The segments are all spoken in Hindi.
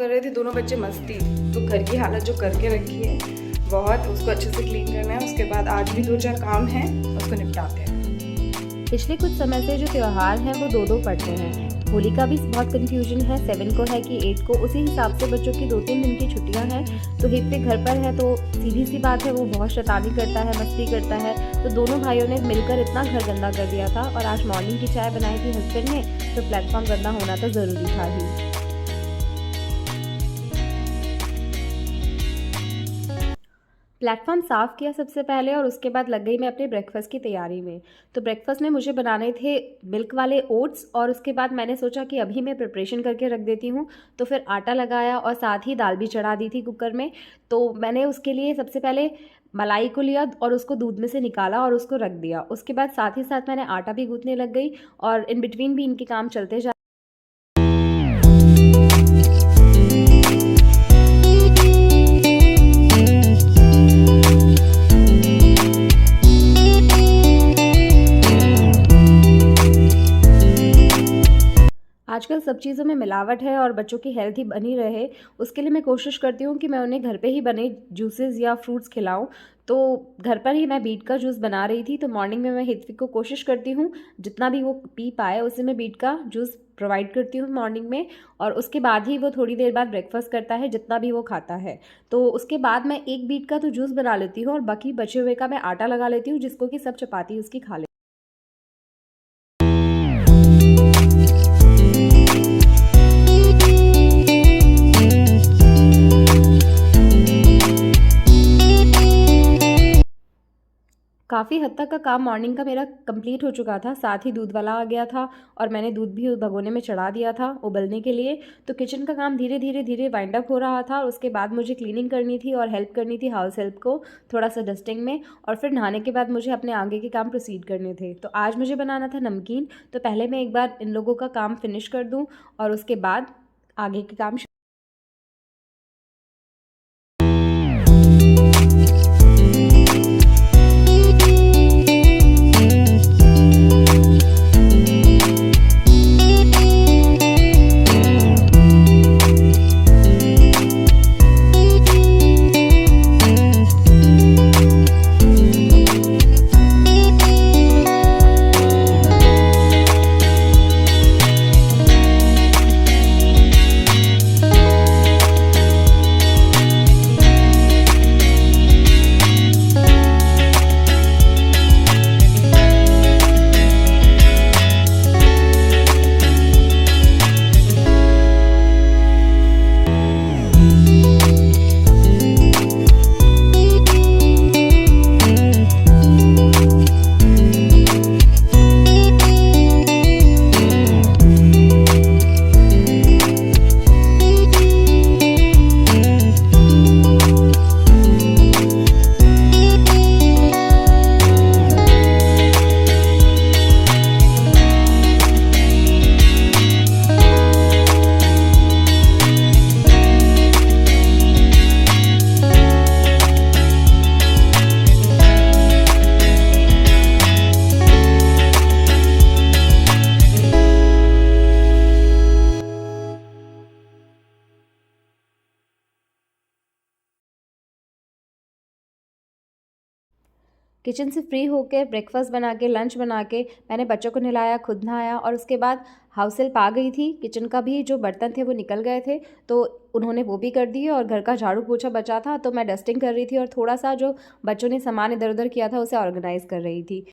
कर रहे थे दोनों बच्चे मस्ती। तो घर की हालत जो करके रखी है बहुत, उसको अच्छे से क्लीन करना है। उसके बाद आज भी 2-4 काम हैं, उसको निपटाते हैं। पिछले कुछ समय से जो त्यौहार हैं वो 2-2 पड़ते हैं। होली का भी बहुत कन्फ्यूजन है, 7 को है कि 8 को। उसी हिसाब से बच्चों की 2-3 दिन की छुट्टियां हैं, तो हिप्पी घर पर है तो सीधी सी बात है वो बहुत शैतानी करता है, मस्ती करता है। तो दोनों भाइयों ने मिलकर इतना घर गंदा कर दिया था। और आज मॉर्निंग की चाय बनाई थी हस्बैंड ने, तो प्लेटफॉर्म गंदा होना तो ज़रूरी था ही। प्लेटफॉर्म साफ़ किया सबसे पहले और उसके बाद लग गई मैं अपने ब्रेकफास्ट की तैयारी में। तो ब्रेकफास्ट में मुझे बनाने थे मिल्क वाले ओट्स, और उसके बाद मैंने सोचा कि अभी मैं प्रिपरेशन करके रख देती हूँ। तो फिर आटा लगाया और साथ ही दाल भी चढ़ा दी थी कुकर में। तो मैंने उसके लिए सबसे पहले मलाई को लिया और उसको दूध में से निकाला और उसको रख दिया। उसके बाद साथ ही साथ मैंने आटा भी गूँथने लग गई और इन बिटवीन भी इनके काम चलते जा। आजकल सब चीज़ों में मिलावट है और बच्चों की हेल्थ ही बनी रहे, उसके लिए मैं कोशिश करती हूँ कि मैं उन्हें घर पे ही बने जूसेस या फ्रूट्स खिलाऊँ। तो घर पर ही मैं बीट का जूस बना रही थी। तो मॉर्निंग में मैं हित्विक को कोशिश करती हूँ जितना भी वो पी पाए उसे मैं बीट का जूस प्रोवाइड करती हूँ मॉर्निंग में। और उसके बाद ही वो थोड़ी देर बाद ब्रेकफास्ट करता है जितना भी वो खाता है। तो उसके बाद मैं एक बीट का तो जूस बना लेती हूँ और बाकी बचे हुए का मैं आटा लगा लेती हूँ, जिसको कि सब चपाती उसकी खा ले। काफ़ी हद तक का काम मॉर्निंग का मेरा कंप्लीट हो चुका था। साथ ही दूध वाला आ गया था और मैंने दूध भी उस भगोने में चढ़ा दिया था उबलने के लिए। तो किचन का काम धीरे धीरे वाइंड अप हो रहा था। उसके बाद मुझे क्लीनिंग करनी थी और हेल्प करनी थी हाउस हेल्प को थोड़ा सा डस्टिंग में। और फिर नहाने के बाद मुझे अपने आगे के काम प्रोसीड करने थे। तो आज मुझे बनाना था नमकीन। तो पहले मैं एक बार इन लोगों का काम फिनिश कर दूँ और उसके बाद आगे के काम। किचन से फ्री होकर ब्रेकफास्ट बना के लंच बना के मैंने बच्चों को नहलाया, खुद नहाया और उसके बाद हाउस हेल्प आ गई थी। किचन का भी जो बर्तन थे वो निकल गए थे तो उन्होंने वो भी कर दिए और घर का झाड़ू पोछा बचा था तो मैं डस्टिंग कर रही थी और थोड़ा सा जो बच्चों ने सामान इधर उधर किया था उसे ऑर्गेनाइज कर रही थी।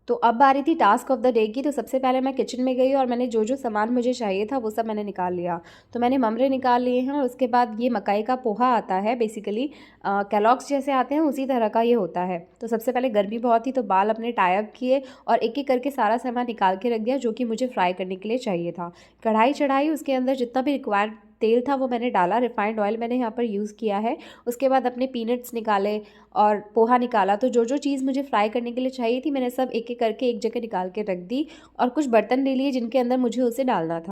तो अब आ रही थी टास्क ऑफ द डे की। तो सबसे पहले मैं किचन में गई और मैंने जो जो सामान मुझे चाहिए था वो सब मैंने निकाल लिया। तो मैंने ममरे निकाल लिए हैं और उसके बाद ये मकई का पोहा आता है, बेसिकली कैलॉग्स जैसे आते हैं उसी तरह का ये होता है। तो सबसे पहले गर्मी बहुत थी तो बाल अपने टाई अप किए और एक एक करके सारा सामान निकाल के रख दिया जो कि मुझे फ्राई करने के लिए चाहिए था। कढ़ाई चढ़ाई, उसके अंदर जितना भी रिक्वायर्ड तेल था वो मैंने डाला। रिफाइंड ऑयल मैंने यहाँ पर यूज़ किया है। उसके बाद अपने पीनट्स निकाले और पोहा निकाला। तो जो जो चीज़ मुझे फ्राई करने के लिए चाहिए थी मैंने सब एक एक करके एक जगह निकाल के रख दी और कुछ बर्तन ले लिए जिनके अंदर मुझे उसे डालना था।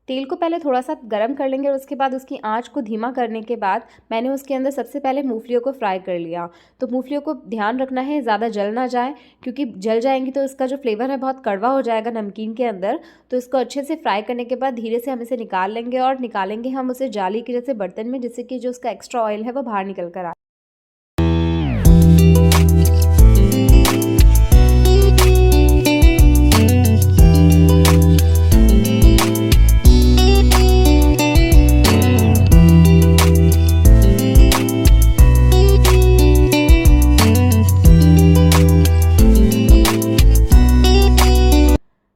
तेल को पहले थोड़ा सा गरम कर लेंगे और उसके बाद उसकी आंच को धीमा करने के बाद मैंने उसके अंदर सबसे पहले मूंगफलियों को फ्राई कर लिया। तो मूंगफलियों को ध्यान रखना है ज़्यादा जल ना जाए, क्योंकि जल जाएंगी तो इसका जो फ्लेवर है बहुत कड़वा हो जाएगा नमकीन के अंदर। तो इसको अच्छे से फ्राई करने के बाद धीरे से हम इसे निकाल लेंगे और निकालेंगे हम उसे जाली के जैसे बर्तन में, जिससे कि जो उसका एक्स्ट्रा ऑयल है वो बाहर निकल कर आए।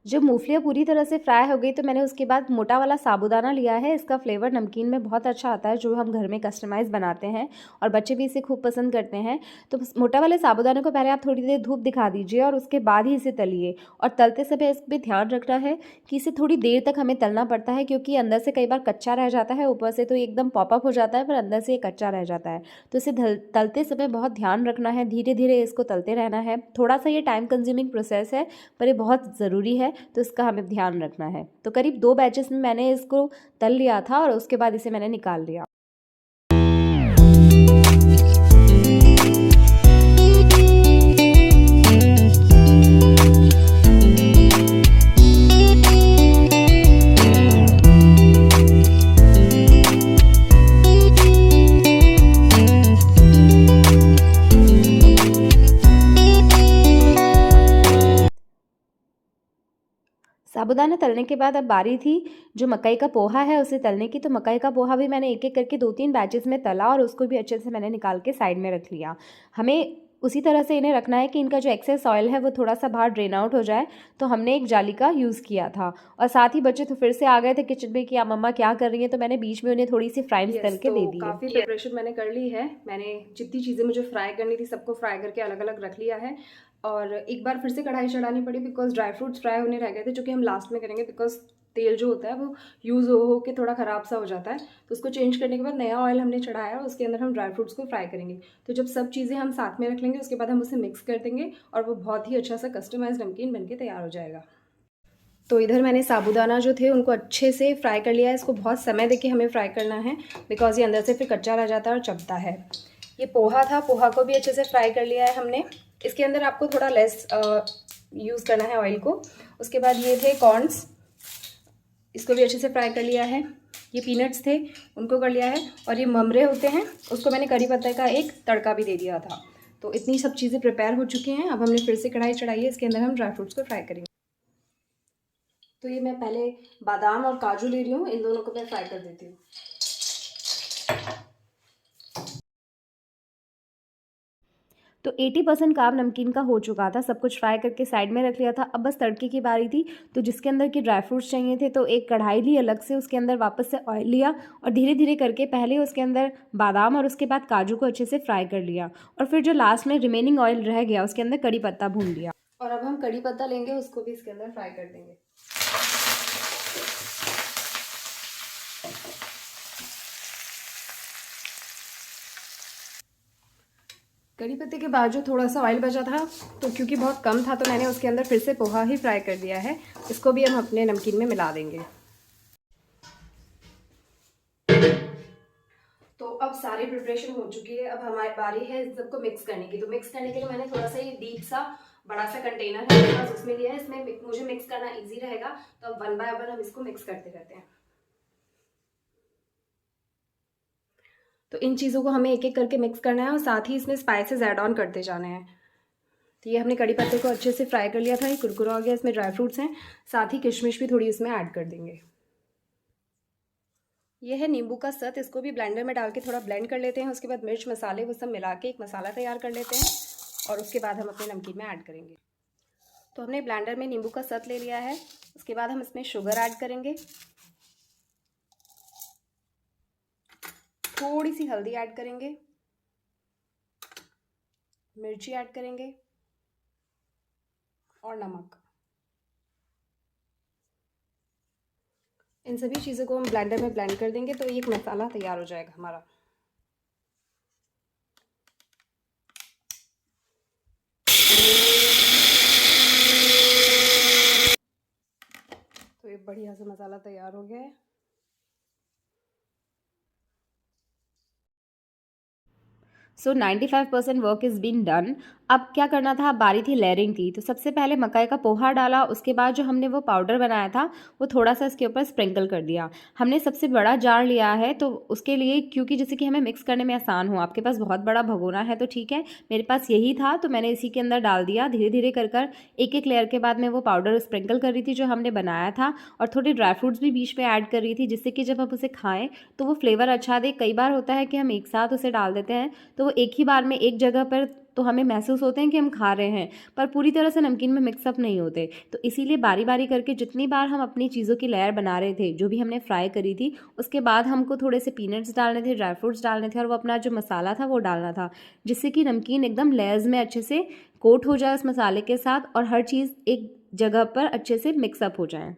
जब मूंगफलियाँ पूरी तरह से फ्राई हो गई तो मैंने उसके बाद मोटा वाला साबूदाना लिया है। इसका फ्लेवर नमकीन में बहुत अच्छा आता है, जो हम घर में कस्टमाइज़ बनाते हैं और बच्चे भी इसे खूब पसंद करते हैं। तो मोटा वाले साबूदाने को पहले आप थोड़ी देर धूप दिखा दीजिए और उसके बाद ही इसे तलिए। और तलते समय इस पर ध्यान रखना है कि इसे थोड़ी देर तक हमें तलना पड़ता है, क्योंकि अंदर से कई बार कच्चा रह जाता है, ऊपर से तो एकदम पॉपअप हो जाता है पर अंदर से ये कच्चा रह जाता है। तो इसे तलते समय बहुत ध्यान रखना है, धीरे धीरे इसको तलते रहना है। थोड़ा सा ये टाइम कंज्यूमिंग प्रोसेस है पर ये बहुत ज़रूरी है, तो इसका हमें ध्यान रखना है। तो करीब 2 बैचेस में मैंने इसको तल लिया था और उसके बाद इसे मैंने निकाल लिया। साबूदाना तलने के बाद अब बारी थी जो मकई का पोहा है उसे तलने की। तो मकई का पोहा भी मैंने एक एक करके 2-3 बैचेस में तला और उसको भी अच्छे से मैंने निकाल के साइड में रख लिया। हमें उसी तरह से इन्हें रखना है कि इनका जो एक्सेस ऑयल है वो थोड़ा सा बाहर ड्रेन आउट हो जाए। तो हमने एक जाली का यूज़ किया था और साथ ही बच्चे तो फिर से आ गए थे किचन में कि आप मम्मा क्या कर रही हैं, तो मैंने बीच में उन्हें थोड़ी सी फ्राइज तल के दे दी। काफ़ी प्रिपरेशन मैंने कर ली है। मैंने जितनी चीज़ें मुझे फ्राई करनी थी सबको फ्राई करके अलग अलग रख लिया है और एक बार फिर से कढ़ाई चढ़ानी पड़ी बिकॉज ड्राई फ्रूट्स फ्राई होने रह गए थे, जो कि हम लास्ट में करेंगे बिकॉज तेल जो होता है वो यूज़ हो के थोड़ा ख़राब सा हो जाता है। तो उसको चेंज करने के बाद नया ऑयल हमने चढ़ाया, उसके अंदर हम ड्राई फ्रूट्स को फ्राई करेंगे। तो जब सब चीज़ें हम साथ में रख लेंगे उसके बाद हम उसे मिक्स कर देंगे और वो बहुत ही अच्छा सा कस्टमाइज्ड नमकीन बनके तैयार हो जाएगा। तो इधर मैंने साबूदाना जो थे उनको अच्छे से फ्राई कर लिया है। इसको बहुत समय देके हमें फ्राई करना है बिकॉज ये अंदर से फिर कच्चा रह जाता है और चबता है। ये पोहा था, पोहा को भी अच्छे से फ्राई कर लिया है हमने। इसके अंदर आपको थोड़ा लेस यूज़ करना है ऑयल को। उसके बाद ये थे कॉर्न्स, इसको भी अच्छे से फ्राई कर लिया है। ये पीनट्स थे, उनको कर लिया है। और ये ममरे होते हैं, उसको मैंने करी पत्ते का एक तड़का भी दे दिया था। तो इतनी सब चीज़ें प्रिपेयर हो चुकी हैं। अब हमने फिर से कढ़ाई चढ़ाई है, इसके अंदर हम ड्राई फ्रूट्स को फ्राई करेंगे। तो ये मैं पहले बादाम और काजू ले रही हूँ, इन दोनों को मैं फ्राई कर देती हूँ। तो 80% काम नमकीन का हो चुका था, सब कुछ फ्राई करके साइड में रख लिया था। अब बस तड़के की बारी थी। तो जिसके अंदर की ड्राई फ्रूट्स चाहिए थे तो एक कढ़ाई ली अलग से, उसके अंदर वापस से ऑयल लिया और धीरे धीरे करके पहले उसके अंदर बादाम और उसके बाद काजू को अच्छे से फ्राई कर लिया और फिर जो लास्ट में रिमेनिंग ऑयल रह गया उसके अंदर कड़ी पत्ता भून लिया। और अब हम कड़ी पत्ता लेंगे, उसको भी इसके अंदर फ्राई कर देंगे। कड़ी पत्ते के बाद जो थोड़ा सा ऑयल बचा था, तो क्योंकि बहुत कम था तो मैंने उसके अंदर फिर से पोहा ही फ्राई कर दिया है। इसको भी हम अपने नमकीन में मिला देंगे। तो अब सारे प्रिपरेशन हो चुकी है। अब हमारी बारी है इन सबको मिक्स करने की। तो मिक्स करने के लिए मैंने थोड़ा सा ये डीप सा बड़ा सा कंटेनर है मेरे पास, उसमें लिया है। इसमें मुझे मिक्स करना इजी रहेगा, तो अब 1 बाय 1 हम इसको मिक्स करते रहते हैं। तो इन चीज़ों को हमें एक एक करके मिक्स करना है और साथ ही इसमें स्पाइसेस ऐड ऑन करते जाने हैं। तो ये हमने कड़ी पत्ते को अच्छे से फ्राई कर लिया था, ये कुरकुरा हो गया। इसमें ड्राई फ्रूट्स हैं, साथ ही किशमिश भी थोड़ी इसमें ऐड कर देंगे। ये है नींबू का सत, इसको भी ब्लेंडर में डाल के थोड़ा ब्लेंड कर लेते हैं। उसके बाद मिर्च मसाले वो सब मिला के एक मसाला तैयार कर लेते हैं और उसके बाद हम अपने नमकीन में ऐड करेंगे। तो हमने ब्लेंडर में नींबू का सत ले लिया है। उसके बाद हम इसमें शुगर ऐड करेंगे, थोड़ी सी हल्दी ऐड करेंगे, मिर्ची ऐड करेंगे और नमक। इन सभी चीज़ों को हम ब्लेंडर में ब्लेंड कर देंगे, तो एक मसाला तैयार हो जाएगा हमारा। तो ये बढ़िया सा मसाला तैयार हो गया है। सो 95% वर्क इज़ बीन डन। अब क्या करना था, बारी थी लेयरिंग की। तो सबसे पहले मकई का पोहा डाला, उसके बाद जो हमने वो पाउडर बनाया था वो थोड़ा सा इसके ऊपर स्प्रिंकल कर दिया। हमने सबसे बड़ा जार लिया है तो उसके लिए, क्योंकि जैसे कि हमें मिक्स करने में आसान हो। आपके पास बहुत बड़ा भगोना है तो ठीक है, मेरे पास यही था तो मैंने इसी के अंदर डाल दिया। धीरे धीरे कर कर एक एक लेयर के बाद मैं वो पाउडर स्प्रिंकल कर रही थी जो हमने बनाया था, और थोड़ी ड्राई फ्रूट्स भी बीच में ऐड कर रही थी, जिससे कि जब हम उसे खाएं तो वो फ्लेवर अच्छा दे। कई बार होता है कि हम एक साथ उसे डाल देते हैं तो वो एक ही बार में एक जगह पर तो हमें महसूस होते हैं कि हम खा रहे हैं, पर पूरी तरह से नमकीन में मिक्सअप नहीं होते। तो इसीलिए बारी बारी करके जितनी बार हम अपनी चीज़ों की लेयर बना रहे थे, जो भी हमने फ्राई करी थी, उसके बाद हमको थोड़े से पीनट्स डालने थे, ड्राई फ्रूट्स डालने थे और वो अपना जो मसाला था वो डालना था, जिससे कि नमकीन एकदम लेयर्स में अच्छे से कोट हो जाए उस मसाले के साथ और हर चीज़ एक जगह पर अच्छे से मिक्सअप हो जाए।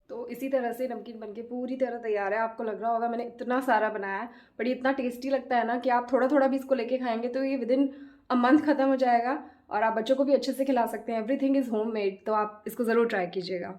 तो इसी तरह से नमकीन बनके पूरी तरह तैयार है। आपको लग रहा होगा मैंने इतना सारा बनाया है, बट ये इतना टेस्टी लगता है ना कि आप थोड़ा थोड़ा भी इसको लेके खाएंगे तो ये विदिन अ मंथ ख़त्म हो जाएगा और आप बच्चों को भी अच्छे से खिला सकते हैं। एवरीथिंग इज़ होम मेड, तो आप इसको ज़रूर ट्राई कीजिएगा।